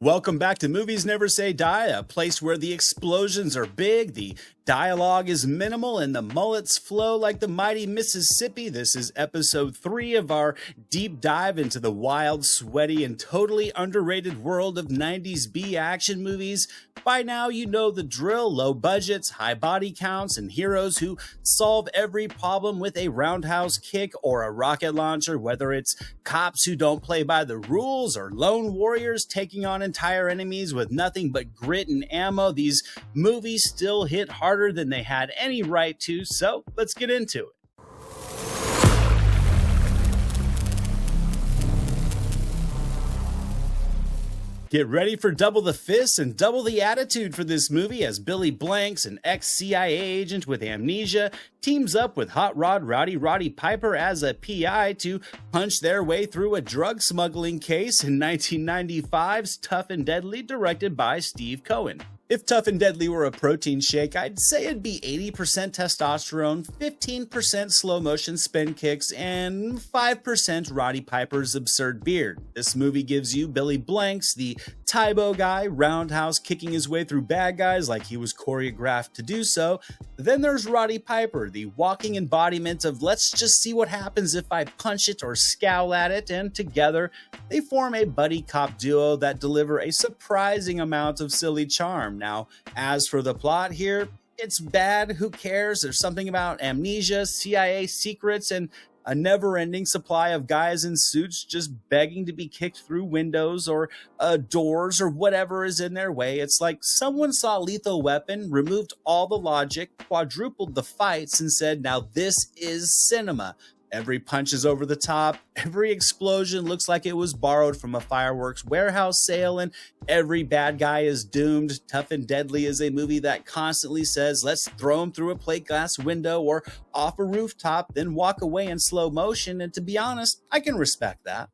Welcome back to Movies Never Say Die, a place where the explosions are big, the dialogue is minimal, and the mullets flow like the mighty Mississippi. This is episode 3 of our deep dive into the wild, sweaty, and totally underrated world of 90s B action movies. By now, you know the drill: low budgets, high body counts, and heroes who solve every problem with a roundhouse kick or a rocket launcher, whether it's cops who don't play by the rules or lone warriors taking on entire enemies with nothing but grit and ammo. These movies still hit harder than they had any right to, so let's get into it. Get ready for double the fists and double the attitude for this movie as Billy Blanks, an ex-CIA agent with amnesia, teams up with Hot Rod Roddy Piper as a PI to punch their way through a drug smuggling case in 1995's Tough and Deadly, directed by Steve Cohen. If Tough and Deadly were a protein shake, I'd say it'd be 80% testosterone, 15% slow motion spin kicks, and 5% Roddy Piper's absurd beard. This movie gives you Billy Blanks, the Tybo guy, roundhouse kicking his way through bad guys like he was choreographed to do so. Then there's Roddy Piper, the walking embodiment of let's just see what happens if I punch it or scowl at it, and together they form a buddy cop duo that deliver a surprising amount of silly charm. Now, as for the plot here, it's bad. Who cares? There's something about amnesia, CIA secrets, and a never-ending supply of guys in suits just begging to be kicked through windows or doors or whatever is in their way. It's like someone saw Lethal Weapon, removed all the logic, quadrupled the fights, and said, now this is cinema. Every punch is over the top, every explosion looks like it was borrowed from a fireworks warehouse sale, and every bad guy is doomed. Tough and Deadly is a movie that constantly says, let's throw him through a plate glass window or off a rooftop, then walk away in slow motion, and to be honest, I can respect that.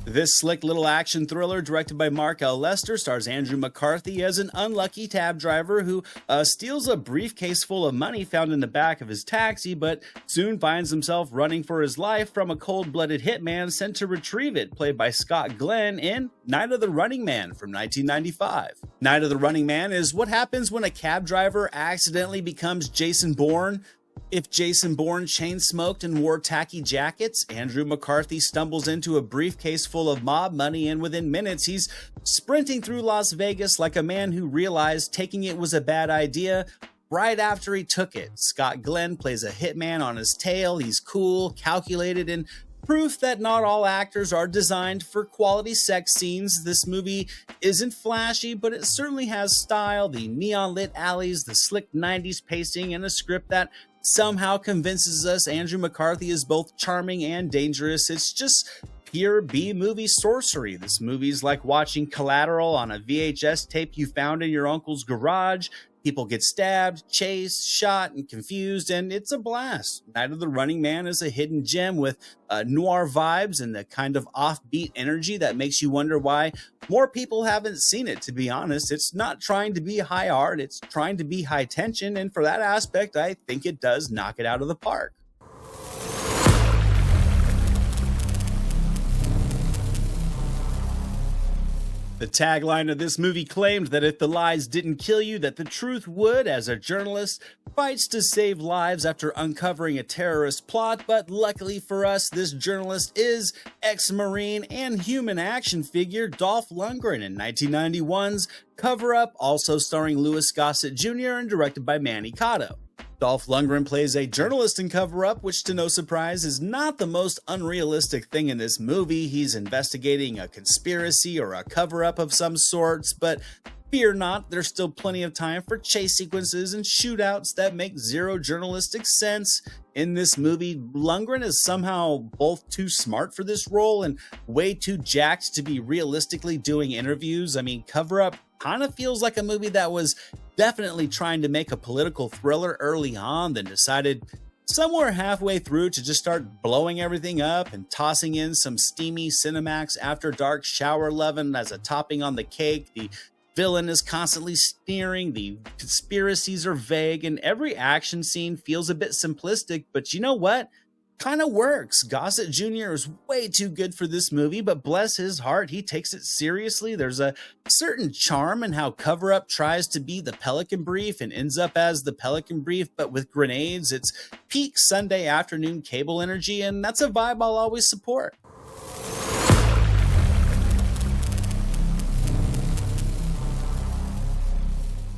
This slick little action thriller, directed by Mark L. Lester, stars Andrew McCarthy as an unlucky cab driver who steals a briefcase full of money found in the back of his taxi, but soon finds himself running for his life from a cold-blooded hitman sent to retrieve it, played by Scott Glenn in Night of the Running Man from 1995. Night of the Running Man is what happens when a cab driver accidentally becomes Jason Bourne. If Jason Bourne chain-smoked and wore tacky jackets, Andrew McCarthy stumbles into a briefcase full of mob money, and within minutes he's sprinting through Las Vegas like a man who realized taking it was a bad idea right after he took it. Scott Glenn plays a hitman on his tail. He's cool, calculated, and proof that not all actors are designed for quality sex scenes. This movie isn't flashy, but it certainly has style, the neon-lit alleys, the slick 90s pacing, and a script that somehow convinces us Andrew McCarthy is both charming and dangerous. It's just pure B-movie sorcery. This movie's like watching Collateral on a VHS tape you found in your uncle's garage. People get stabbed, chased, shot, and confused, and it's a blast. Night of the Running Man is a hidden gem with noir vibes and the kind of offbeat energy that makes you wonder why more people haven't seen it, to be honest. It's not trying to be high art, it's trying to be high tension, and for that aspect, I think it does knock it out of the park. The tagline of this movie claimed that if the lies didn't kill you, that the truth would, as a journalist fights to save lives after uncovering a terrorist plot. But luckily for us, this journalist is ex-Marine and human action figure Dolph Lundgren in 1991's Cover Up, also starring Louis Gossett Jr. and directed by Manny Cotto. Dolph Lundgren plays a journalist in Cover Up, which to no surprise is not the most unrealistic thing in this movie. He's investigating a conspiracy or a cover-up of some sorts, but fear not, there's still plenty of time for chase sequences and shootouts that make zero journalistic sense. In this movie, Lundgren is somehow both too smart for this role and way too jacked to be realistically doing interviews. I mean, Cover Up kind of feels like a movie that was definitely trying to make a political thriller early on, then decided somewhere halfway through to just start blowing everything up and tossing in some steamy Cinemax After Dark shower lovin' as a topping on the cake. The villain is constantly sneering, the conspiracies are vague, and every action scene feels a bit simplistic, but you know what? kind of works. Gossett Jr. is way too good for this movie, but bless his heart, he takes it seriously. There's a certain charm in how Cover Up tries to be the Pelican Brief and ends up as the Pelican Brief, but with grenades. It's peak Sunday afternoon cable energy, and that's a vibe I'll always support.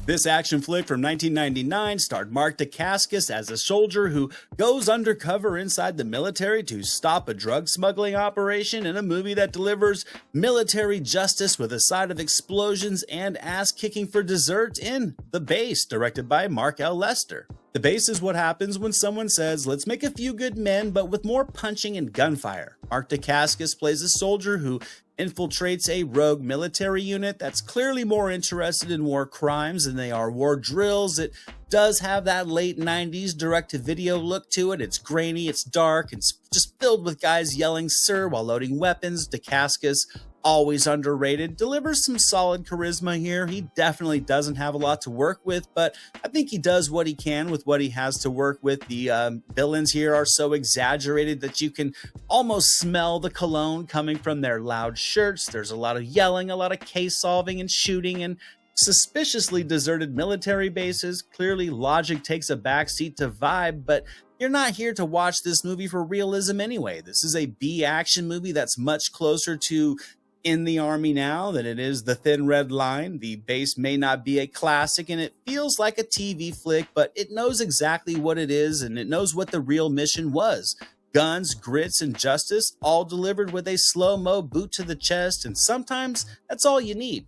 This action flick from 1999 starred Mark Dacascos as a soldier who goes undercover inside the military to stop a drug smuggling operation in a movie that delivers military justice with a side of explosions and ass-kicking for dessert in The Base, directed by Mark L. Lester. The Base is what happens when someone says, let's make a few good men, but with more punching and gunfire. Mark Dacascos plays a soldier who infiltrates a rogue military unit that's clearly more interested in war crimes than they are war drills. It does have that late 90s direct-to-video look to it. It's grainy, it's dark, it's just filled with guys yelling "sir" while loading weapons. Dacascos, always underrated, delivers some solid charisma here. He definitely doesn't have a lot to work with, but I think he does what he can with what he has to work with. The villains here are so exaggerated that you can almost smell the cologne coming from their loud shirts. There's a lot of yelling, a lot of case solving and shooting, and suspiciously deserted military bases. Clearly, logic takes a backseat to vibe, but you're not here to watch this movie for realism anyway. This is a B action movie that's much closer to In the Army Now than it is The Thin Red Line. The Base may not be a classic, and it feels like a TV flick, but it knows exactly what it is, and it knows what the real mission was. Guns, grits, and justice, all delivered with a slow-mo boot to the chest, and sometimes that's all you need.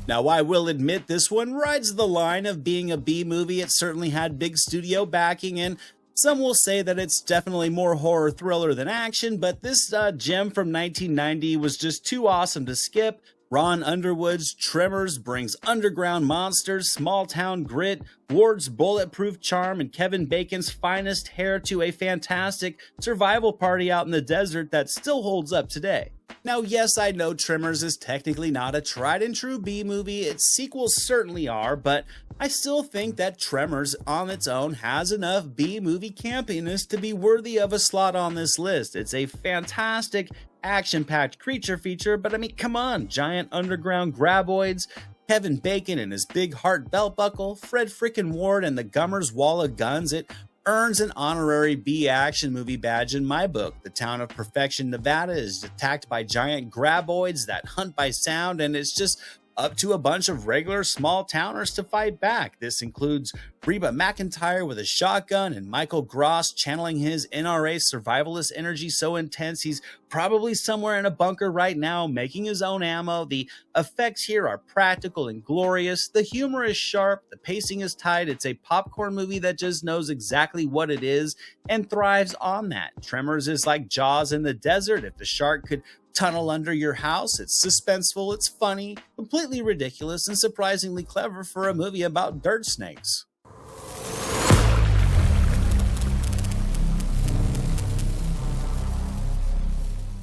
Now, I will admit this one rides the line of being a B movie. It certainly had big studio backing, and some will say that it's definitely more horror thriller than action, but this gem from 1990 was just too awesome to skip. Ron Underwood's Tremors brings underground monsters, small-town grit, Ward's bulletproof charm, and Kevin Bacon's finest hair to a fantastic survival party out in the desert that still holds up today. Now, yes, I know Tremors is technically not a tried-and-true B movie. Its sequels certainly are, but I still think that Tremors on its own has enough B-movie campiness to be worthy of a slot on this list. It's a fantastic action-packed creature feature, but I mean, come on, giant underground graboids, Kevin Bacon and his big heart belt buckle, Fred frickin' Ward and the Gummer's wall of guns. It earns an honorary B action movie badge in my book. The town of Perfection, Nevada is attacked by giant graboids that hunt by sound, and it's just up to a bunch of regular small towners to fight back. This includes Reba McEntire with a shotgun and Michael Gross channeling his NRA survivalist energy so intense he's probably somewhere in a bunker right now making his own ammo. The effects here are practical and glorious. The humor is sharp. The pacing is tight. It's a popcorn movie that just knows exactly what it is and thrives on that. Tremors is like Jaws in the desert. If the shark could tunnel under your house, it's suspenseful, it's funny, completely ridiculous, and surprisingly clever for a movie about dirt snakes.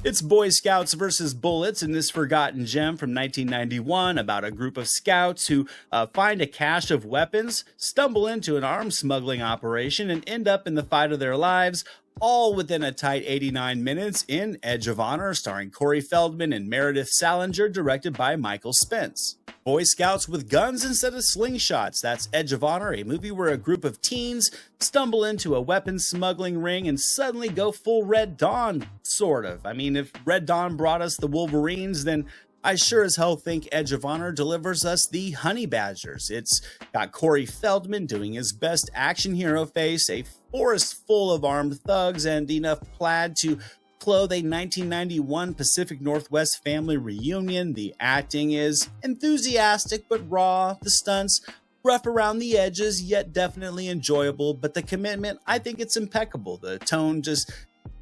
It's Boy Scouts versus Bullets in this forgotten gem from 1991 about a group of scouts who find a cache of weapons, stumble into an arms smuggling operation, and end up in the fight of their lives, all within a tight 89 minutes in Edge of Honor, starring Corey Feldman and Meredith Salinger, directed by Michael Spence. Boy Scouts with guns instead of slingshots. That's Edge of Honor, a movie where a group of teens stumble into a weapons smuggling ring and suddenly go full Red Dawn, sort of. I mean, if Red Dawn brought us the Wolverines, then I sure as hell think Edge of Honor delivers us the Honey Badgers. It's got Corey Feldman doing his best action hero face, a forest full of armed thugs, and enough plaid to clothe a 1991 Pacific Northwest family reunion. The acting is enthusiastic but raw, the stunts rough around the edges yet definitely enjoyable, but the commitment, I think it's impeccable. The tone just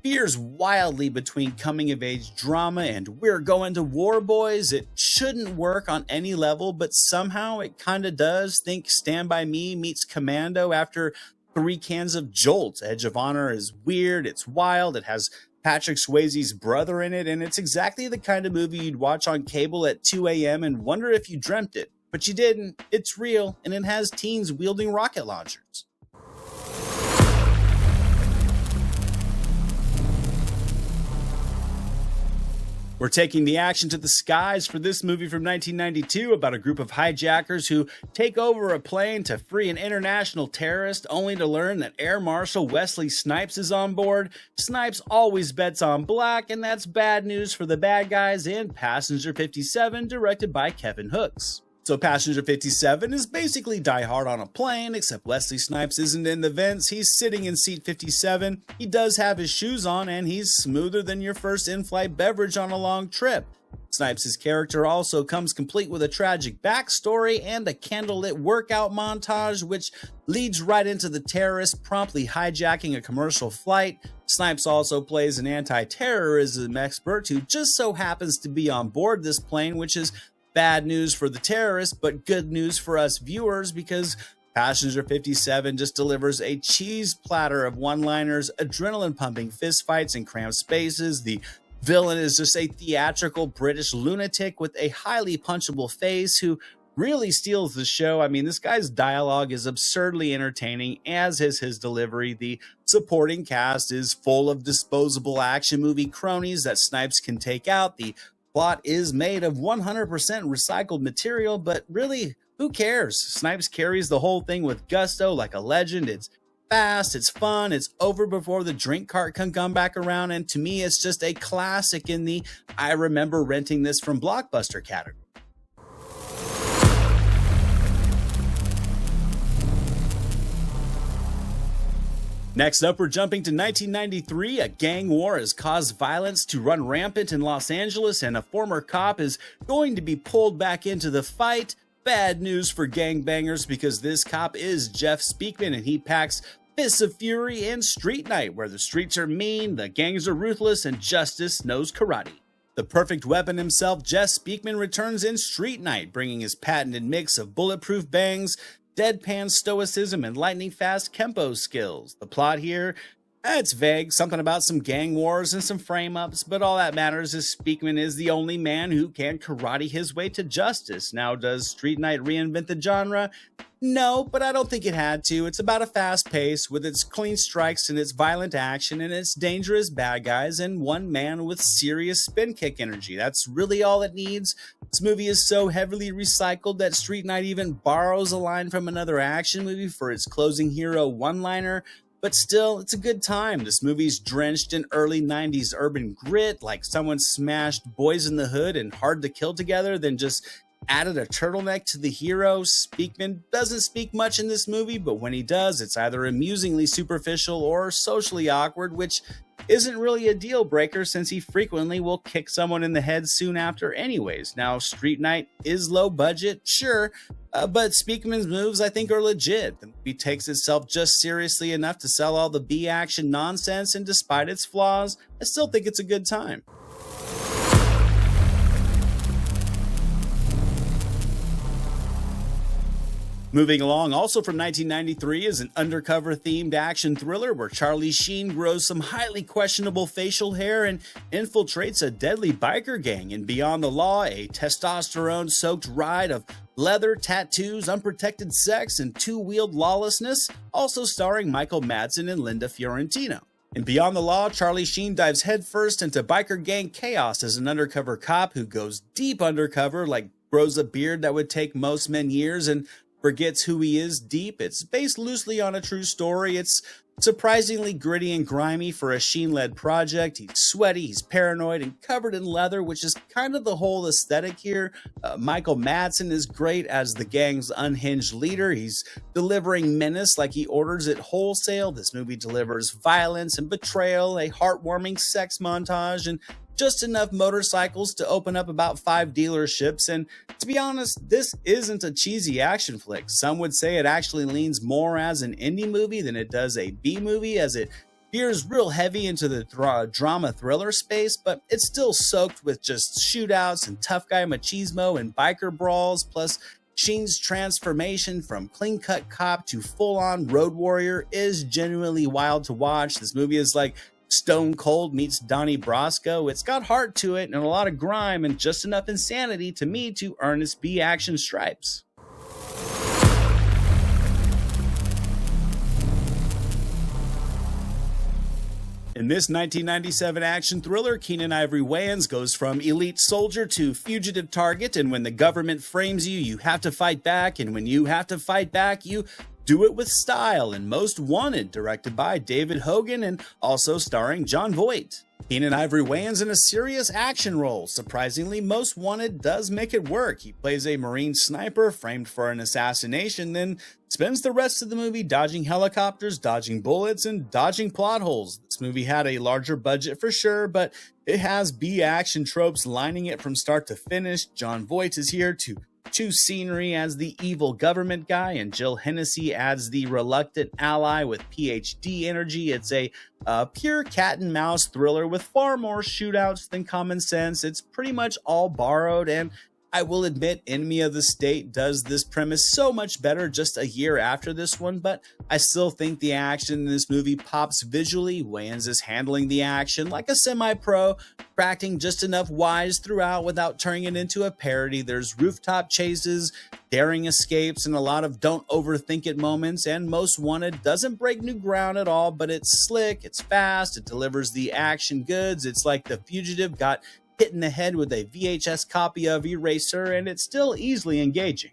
veers wildly between coming-of-age drama and we're going to war, boys. It shouldn't work on any level, but somehow it kinda does. Think Stand By Me meets Commando after 3 cans of Jolt. Edge of Honor is weird, it's wild, it has Patrick Swayze's brother in it, and it's exactly the kind of movie you'd watch on cable at 2 a.m. and wonder if you dreamt it. But you didn't. It's real, and it has teens wielding rocket launchers. We're taking the action to the skies for this movie from 1992 about a group of hijackers who take over a plane to free an international terrorist, only to learn that Air Marshal Wesley Snipes is on board. Snipes always bets on black, and that's bad news for the bad guys in Passenger 57, directed by Kevin Hooks. So Passenger 57 is basically Die Hard on a plane, except Wesley Snipes isn't in the vents, he's sitting in seat 57, he does have his shoes on, and he's smoother than your first in-flight beverage on a long trip. Snipes' character also comes complete with a tragic backstory and a candlelit workout montage, which leads right into the terrorist promptly hijacking a commercial flight. Snipes also plays an anti-terrorism expert who just so happens to be on board this plane, which is bad news for the terrorists, but good news for us viewers because Passenger 57 just delivers a cheese platter of one-liners, adrenaline-pumping fistfights and cramped spaces. The villain is just a theatrical British lunatic with a highly punchable face who really steals the show. I mean, this guy's dialogue is absurdly entertaining, as is his delivery. The supporting cast is full of disposable action movie cronies that Snipes can take out. The plot is made of 100% recycled material, but really, who cares? Snipes carries the whole thing with gusto like a legend. It's fast, it's fun, it's over before the drink cart can come back around, and to me, it's just a classic in the I remember renting this from Blockbuster category. Next up, we're jumping to 1993. A gang war has caused violence to run rampant in Los Angeles, and a former cop is going to be pulled back into the fight. Bad news for gangbangers because this cop is Jeff Speakman, and he packs fists of fury in Street Night, where the streets are mean, the gangs are ruthless, and justice knows karate. The perfect weapon himself, Jeff Speakman, returns in Street Night, bringing his patented mix of bulletproof bangs, deadpan stoicism, and lightning-fast Kempo skills. The plot here, it's vague, something about some gang wars and some frame-ups, but all that matters is Speakman is the only man who can karate his way to justice. Now, does Street Night reinvent the genre? No, but I don't think it had to. It's about a fast pace with its clean strikes and its violent action and its dangerous bad guys and one man with serious spin kick energy. That's really all it needs. This movie is so heavily recycled that Street Night even borrows a line from another action movie for its closing hero one-liner. But still, it's a good time. This movie's drenched in early 90s urban grit, like someone smashed Boys in the Hood and Hard to Kill together, then just added a turtleneck to the hero. Speakman doesn't speak much in this movie, but when he does, it's either amusingly superficial or socially awkward, which isn't really a deal breaker since he frequently will kick someone in the head soon after anyways. Now, Street Night is low budget, sure, but Speakman's moves I think are legit. The movie takes itself just seriously enough to sell all the B-action nonsense, and despite its flaws, I still think it's a good time. Moving along, also from 1993, is an undercover-themed action thriller where Charlie Sheen grows some highly questionable facial hair and infiltrates a deadly biker gang. In Beyond the Law, a testosterone-soaked ride of leather, tattoos, unprotected sex, and two-wheeled lawlessness, also starring Michael Madsen and Linda Fiorentino. In Beyond the Law, Charlie Sheen dives headfirst into biker gang chaos as an undercover cop who goes deep undercover, like grows a beard that would take most men years, and forgets who he is deep. It's based loosely on a true story. It's surprisingly gritty and grimy for a Sheen-led project. He's sweaty, he's paranoid, and covered in leather, which is kind of the whole aesthetic here. Michael Madsen is great as the gang's unhinged leader. He's delivering menace like he orders it wholesale. This movie delivers violence and betrayal, a heartwarming sex montage, and just enough motorcycles to open up about 5 dealerships. And to be honest, this isn't a cheesy action flick. Some would say it actually leans more as an indie movie than it does a B movie, as it veers real heavy into the drama thriller space, but it's still soaked with just shootouts and tough guy machismo and biker brawls, plus Sheen's transformation from clean-cut cop to full-on road warrior is genuinely wild to watch. This movie is like Stone Cold meets Donnie Brasco. It's got heart to it and a lot of grime and just enough insanity to me to earn its B action stripes. In this 1997 action thriller, Keenen Ivory Wayans goes from elite soldier to fugitive target, and when the government frames you, you have to fight back, and when you have to fight back, you do it with style. In Most Wanted, directed by David Hogan and also starring Jon Voight. Keenen Ivory Wayans in a serious action role. Surprisingly, Most Wanted does make it work. He plays a Marine sniper framed for an assassination, then spends the rest of the movie dodging helicopters, dodging bullets, and dodging plot holes. This movie had a larger budget for sure, but it has B action tropes lining it from start to finish. Jon Voight is here to chew scenery as the evil government guy, and Jill Hennessy adds the reluctant ally with PhD energy. It's a pure cat and mouse thriller with far more shootouts than common sense. It's pretty much all borrowed, and I will admit Enemy of the State does this premise so much better just a year after this one, but I still think the action in this movie pops visually. Wayans is handling the action like a semi-pro, cracking just enough wise throughout without turning it into a parody. There's rooftop chases, daring escapes, and a lot of don't overthink it moments, and Most Wanted doesn't break new ground at all, but it's slick, it's fast, it delivers the action goods. It's like The Fugitive got hit in the head with a VHS copy of Rysher, and it's still easily engaging.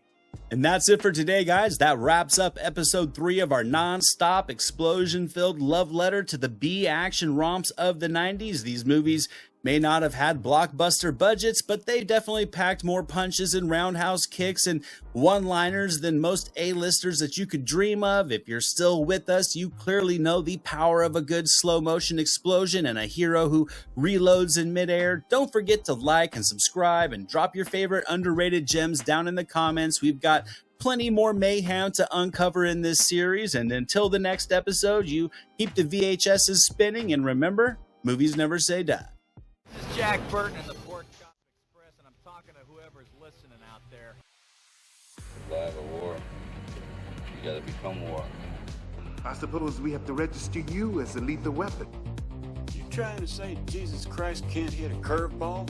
And that's it for today, guys. That wraps up episode 3 of our non-stop explosion-filled love letter to the B action romps of the 90s. These movies may not have had blockbuster budgets, but they definitely packed more punches and roundhouse kicks and one-liners than most A-listers that you could dream of. If you're still with us, you clearly know the power of a good slow-motion explosion and a hero who reloads in midair. Don't forget to like and subscribe and drop your favorite underrated gems down in the comments. We've got plenty more mayhem to uncover in this series, and until the next episode, you keep the VHSs spinning, and remember, movies never say die. This is Jack Burton in the Pork Chop Express, and I'm talking to whoever's listening out there. Survive a war, you gotta become war. I suppose we have to register you as a lethal weapon. You trying to say Jesus Christ can't hit a curveball?